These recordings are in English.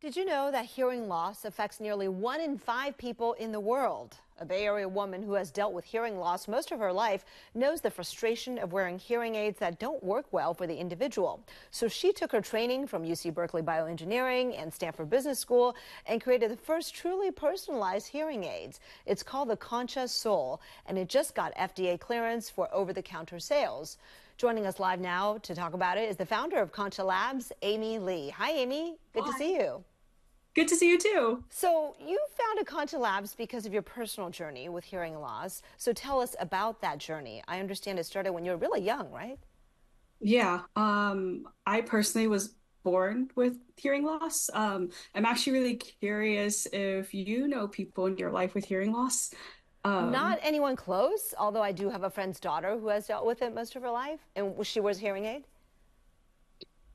Did you know that hearing loss affects nearly 1 in 5 people in the world? A Bay Area woman who has dealt with hearing loss most of her life knows the frustration of wearing hearing aids that don't work well for the individual. So she took her training from UC Berkeley Bioengineering and Stanford Business School and created the first truly personalized hearing aids. It's called the Concha Soul, and it just got FDA clearance for over-the-counter sales. Joining us live now to talk about it is the founder of Concha Labs, Amy Lee. Hi, Amy. Good to see Hi. you. Good to see you too. So you founded Concha Labs because of your personal journey with hearing loss. So tell us about that journey. I understand it started when you were really young, right? Yeah, I personally was born with hearing loss. I'm actually really curious if you know people in your life with hearing loss. Not Um, anyone close, although I do have a friend's daughter who has dealt with it most of her life, and she wears hearing aid.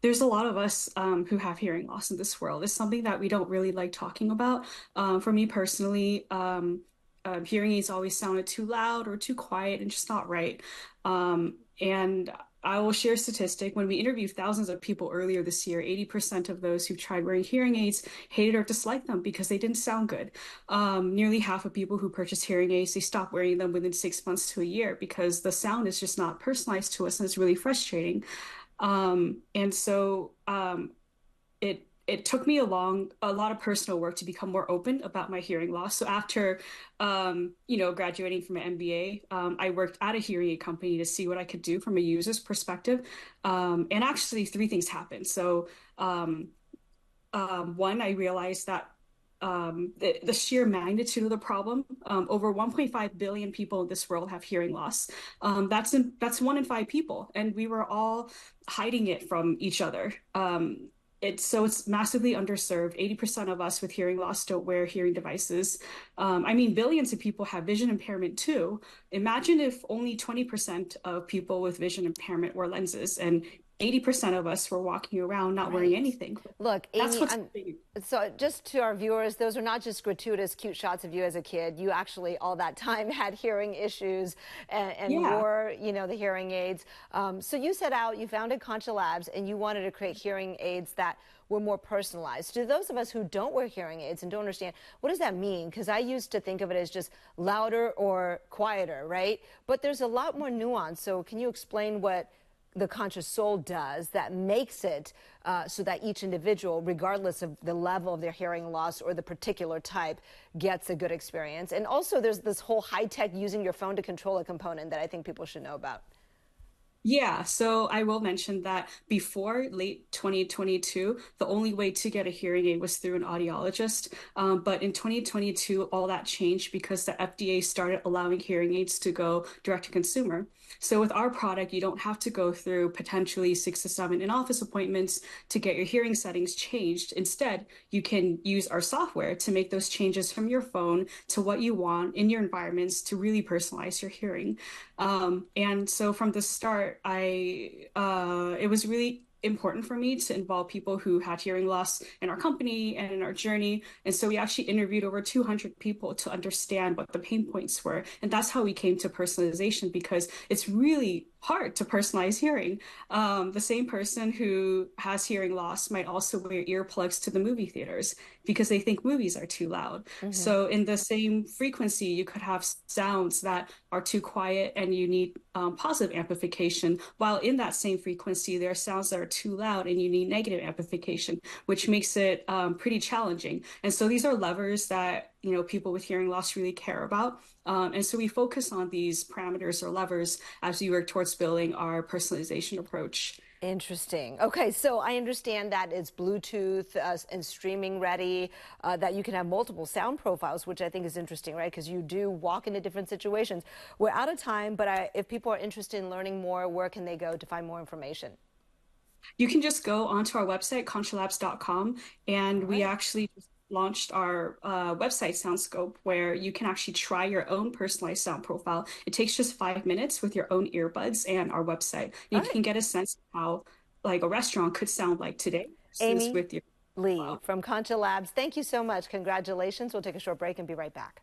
there's a lot of us who have hearing loss in this world. It's something that we don't really like talking about. For me personally, hearing aids always sounded too loud or too quiet and just not right. And I will share a statistic. When we interviewed thousands of people earlier this year, 80% of those who tried wearing hearing aids hated or disliked them because they didn't sound good. Nearly half of people who purchase hearing aids, they stop wearing them within 6 months to a year because the sound is just not personalized to us and it's really frustrating. And so it took me a lot of personal work to become more open about my hearing loss. So after graduating from an MBA, I worked at a hearing aid company to see what I could do from a user's perspective. And actually three things happened. So one, I realized that the sheer magnitude of the problem. Over 1.5 billion people in this world have hearing loss. That's 1 in 5 people, and we were all hiding it from each other. It's massively underserved. 80% of us with hearing loss don't wear hearing devices. I mean, billions of people have vision impairment too. Imagine if only 20% of people with vision impairment wear lenses, and 80% of us were walking around not wearing Right. anything. Look, That's Amy, what's happening. so just to our viewers, those are not just gratuitous, cute shots of you as a kid. You actually, all that time, had hearing issues and Yeah. wore, the hearing aids. So you set out, you founded Concha Labs, and you wanted to create hearing aids that were more personalized. To those of us who don't wear hearing aids and don't understand, what does that mean? Because I used to think of it as just louder or quieter, right? But there's a lot more nuance. So can you explain what the conscious soul does that makes it so that each individual, regardless of the level of their hearing loss or the particular type, gets a good experience? And also, there's this whole high tech using your phone to control a component that I think people should know about. Yeah, so I will mention that before late 2022, the only way to get a hearing aid was through an audiologist. But in 2022, all that changed because the FDA started allowing hearing aids to go direct to consumer. So with our product, you don't have to go through potentially 6 to 7 in-office appointments to get your hearing settings changed. Instead, you can use our software to make those changes from your phone to what you want in your environments to really personalize your hearing. And so from the start, it was really important for me to involve people who had hearing loss in our company and in our journey. And so we actually interviewed over 200 people to understand what the pain points were. And that's how we came to personalization because it's really hard to personalize hearing. The same person who has hearing loss might also wear earplugs to the movie theaters because they think movies are too loud. Hmm. So in the same frequency, you could have sounds that are too quiet and you need positive amplification, while in that same frequency, there are sounds that are too loud and you need negative amplification, which makes it pretty challenging. And so these are levers that people with hearing loss really care about. And so we focus on these parameters or levers as we work towards building our personalization approach. Interesting. Okay, so I understand that it's Bluetooth and streaming ready, that you can have multiple sound profiles, which I think is interesting, right? Because you do walk into different situations. We're out of time, but if people are interested in learning more, where can they go to find more information? You can just go onto our website, conchalabs.com, All and we right. actually just launched our website SoundScope where you can actually try your own personalized sound profile. It takes just 5 minutes with your own earbuds and our website. All You right. can get a sense of how like a restaurant could sound like today versus Amy with your Lee profile. from Concha Labs, thank you so much. Congratulations. We'll take a short break and be right back.